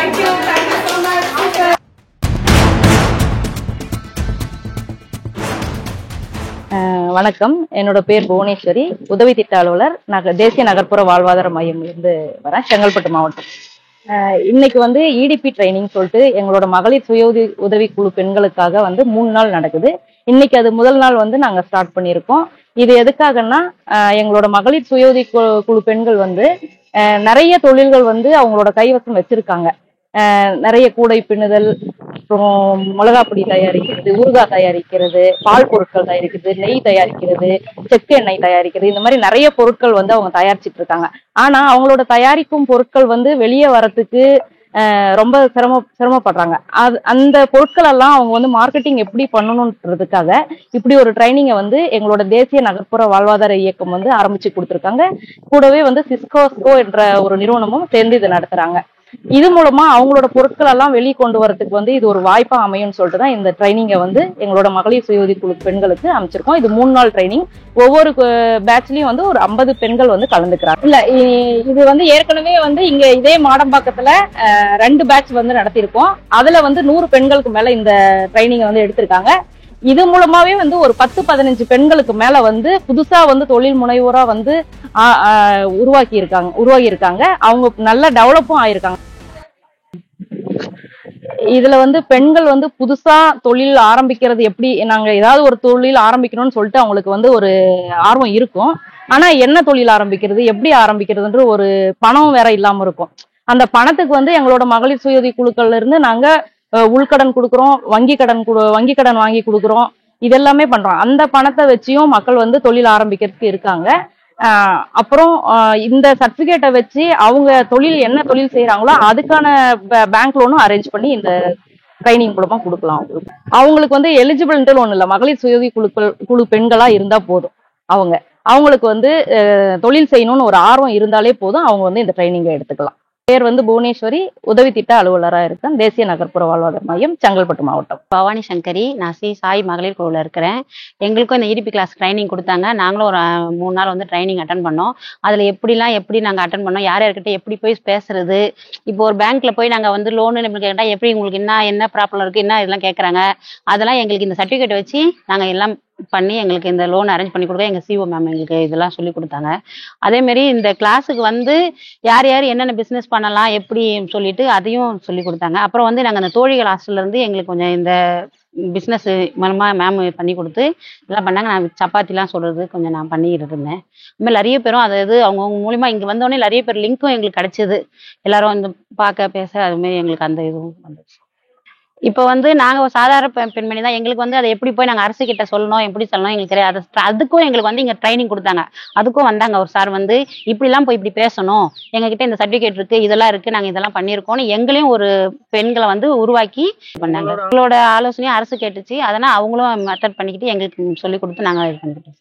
Thank you so much. வணக்கம், என்னோட பேர் புவனேஸ்வரி, உதவி திட்ட அலுவலர், தேசிய நகர்ப்புற வாழ்வாதார மையம் இருந்து வரேன், செங்கல்பட்டு மாவட்டம். இன்னைக்கு வந்து இடிபி ட்ரைனிங் சொல்லிட்டு எங்களோட மகளிர் சுய உதவி குழு பெண்களுக்காக வந்து 3 நாள் நடக்குது. இன்னைக்கு அது முதல் நாள் வந்து நாங்க ஸ்டார்ட் பண்ணியிருக்கோம். இது எதுக்காகன்னா, எங்களோட மகளிர் சுய உதவி குழு பெண்கள் வந்து நிறைய தொழில்கள் வந்து அவங்களோட கைவசம் வச்சிருக்காங்க. நிறைய கூடை பின்னுதல், அப்புறம் மிளகாப்பொடி தயாரிக்கிறது, ஊறுகாய் தயாரிக்கிறது, பால் பொருட்கள் தயாரிக்கிறது, நெய் தயாரிக்கிறது, செக்கு எண்ணெய் தயாரிக்கிறது, இந்த மாதிரி நிறைய பொருட்கள் வந்து அவங்க தயாரிச்சுட்டு இருக்காங்க. ஆனா அவங்களோட தயாரிக்கும் பொருட்கள் வந்து வெளியே வரத்துக்கு ரொம்ப சிரமப்படுறாங்க. அந்த பொருட்கள் எல்லாம் அவங்க வந்து மார்க்கெட்டிங் எப்படி பண்ணணும்ன்றதுக்காக இப்படி ஒரு ட்ரைனிங்கை வந்து எங்களோட தேசிய நகர்ப்புற வாழ்வாதார இயக்கம் வந்து ஆரம்பிச்சு கொடுத்துருக்காங்க. கூடவே வந்து சிஸ்கோஸ்கோ என்ற ஒரு நிறுவனமும் சேர்ந்து இதை நடத்துறாங்க. இது மூலமா அவங்களோட பொருட்கள் எல்லாம் வெளியே கொண்டு வரதுக்கு வந்து இது ஒரு வாய்ப்பா அமையும்னு சொல்லிட்டு தான் இந்த ட்ரைனிங்கை வந்து எங்களோட மகளிர் சுய உதவி குழு பெண்களுக்கு அமைச்சிருக்கோம். இது 3 நாள் ட்ரைனிங். ஒவ்வொரு பேட்ச்லயும் வந்து ஒரு 50 பெண்கள் வந்து கலந்துக்கிறாங்க. இல்ல, இது வந்து ஏற்கனவே வந்து இங்க இதே மாடம்பாக்கத்துல 2 பேட்ச் வந்து நடத்திருக்கோம். அதுல வந்து 100 பெண்களுக்கு மேல இந்த ட்ரைனிங்கை வந்து எடுத்திருக்காங்க. இது மூலமாவே வந்து ஒரு 10-15 பெண்களுக்கு மேல வந்து புதுசா வந்து தொழில் முனைவோரா வந்து உருவாகி இருக்காங்க. அவங்க நல்ல டெவலப்பும் ஆயிருக்காங்க. இதுல வந்து பெண்கள் வந்து புதுசா தொழில் ஆரம்பிக்கிறது எப்படி, நாங்க ஏதாவது ஒரு தொழில் ஆரம்பிக்கணும்னு சொல்லிட்டு அவங்களுக்கு வந்து ஒரு ஆர்வம் இருக்கும். ஆனா என்ன தொழில் ஆரம்பிக்கிறது, எப்படி ஆரம்பிக்கிறதுன்ற ஒரு பணம் வேற இல்லாம இருக்கும். அந்த பணத்துக்கு வந்து எங்களோட மகளிர் சுய உதவி குழுக்கள்ல இருந்து நாங்க உள்கடன் கொடுக்குறோம், வங்கி கடன் வாங்கி கொடுக்குறோம், இதெல்லாமே பண்றோம். அந்த பணத்தை வச்சியும் மக்கள் வந்து தொழில் ஆரம்பிக்கிறதுக்கு இருக்காங்க. அப்புறம் இந்த சர்டிபிகேட்டை வச்சு அவங்க என்ன தொழில் செய்யறாங்களோ அதுக்கான பேங்க் லோனும் அரேஞ்ச் பண்ணி இந்த ட்ரைனிங் மூலமா கொடுக்கலாம். அவங்களுக்கு வந்து எலிஜிபிள்ன்ட்டு ஒண்ணு இல்லை, மகளிர் சுய உதவி குழு பெண்களா இருந்தா போதும். அவங்களுக்கு வந்து தொழில் செய்யணும்னு ஒரு ஆர்வம் இருந்தாலே போதும், அவங்க வந்து இந்த ட்ரைனிங்கை எடுத்துக்கலாம். பேர் வந்து புவனேஸ்வரி, உதவி திட்ட அலுவலராக இருக்கேன், தேசிய நகர்ப்புற வாழ்வாதார மையம், செங்கல்பட்டு மாவட்டம். பவானி சங்கரி, நான் சாய் மகளிர் குழுவில் இருக்கிறேன். எங்களுக்கும் இந்த இடிபி கிளாஸ் ட்ரைனிங் கொடுத்தாங்க. நாங்களும் ஒரு 3 நாள் வந்து ட்ரைனிங் அட்டன் பண்ணோம். அதில் எப்படி நாங்கள் அட்டன் பண்ணோம், யார்கிட்ட எப்படி போய் பேசுறது, இப்போ ஒரு பேங்க்ல போய் நாங்கள் வந்து லோனு கேட்டால் எப்படி உங்களுக்கு என்ன ப்ராப்ளம் இருக்குது, என்ன இதெல்லாம் கேட்குறாங்க. அதெல்லாம் எங்களுக்கு இந்த சர்டிஃபிகேட் வச்சு நாங்கள் எல்லாம் பண்ணி எங்களுக்கு இந்த லோன் அரேஞ்ச் பண்ணி கொடுக்க எங்கள் சிஓ மேம் எங்களுக்கு இதெல்லாம் சொல்லி கொடுத்தாங்க. அதேமாரி இந்த கிளாஸுக்கு வந்து யார் என்னென்ன பிஸ்னஸ் பண்ணலாம் எப்படி சொல்லிட்டு அதையும் சொல்லி கொடுத்தாங்க. அப்புறம் வந்து நாங்கள் அந்த தோழிகள் ஹாஸ்டல்லேருந்து எங்களுக்கு கொஞ்சம் இந்த பிஸ்னஸ் மூலமாக மேம் பண்ணி கொடுத்து எல்லாம் பண்ணாங்க. நான் சப்பாத்திலாம் சொல்கிறது கொஞ்சம் நான் பண்ணிக்கிட்டு இருந்தேன். இதுமாதிரி நிறைய பேரும் அதாவது அவங்கவுங்க மூலிமா இங்கே வந்தோடனே நிறைய பேர் லிங்க்கும் எங்களுக்கு கிடச்சிது. எல்லாரும் வந்து பார்க்க பேச அதுமாரி எங்களுக்கு அந்த இதுவும் வந்துச்சு. இப்போ வந்து நாங்கள் ஒரு சாதாரண பெண்மணி தான். எங்களுக்கு வந்து அதை எப்படி போய் நாங்கள் அரசு கிட்ட சொல்லணும், எப்படி சொல்லணும் எங்களுக்கு தெரியாது. அதுக்கும் எங்களுக்கு வந்து இங்கே ட்ரைனிங் கொடுத்தாங்க. அதுக்கும் வந்தாங்க ஒரு சார் வந்து இப்படிலாம் போய் இப்படி பேசணும், எங்ககிட்ட இந்த சர்டிஃபிகேட் இருக்குது, இதெல்லாம் இருக்குது, நாங்கள் இதெல்லாம் பண்ணியிருக்கோம்னு எங்களையும் ஒரு பெண்களை வந்து உருவாக்கி பண்ணாங்க. எங்களோட ஆலோசனையும் அரசு கேட்டுச்சு. அதனால் அவங்களும் மெத்தட் பண்ணிக்கிட்டு எங்களுக்கு சொல்லி கொடுத்து நாங்கள் இது பண்ணிக்கிட்டோம்.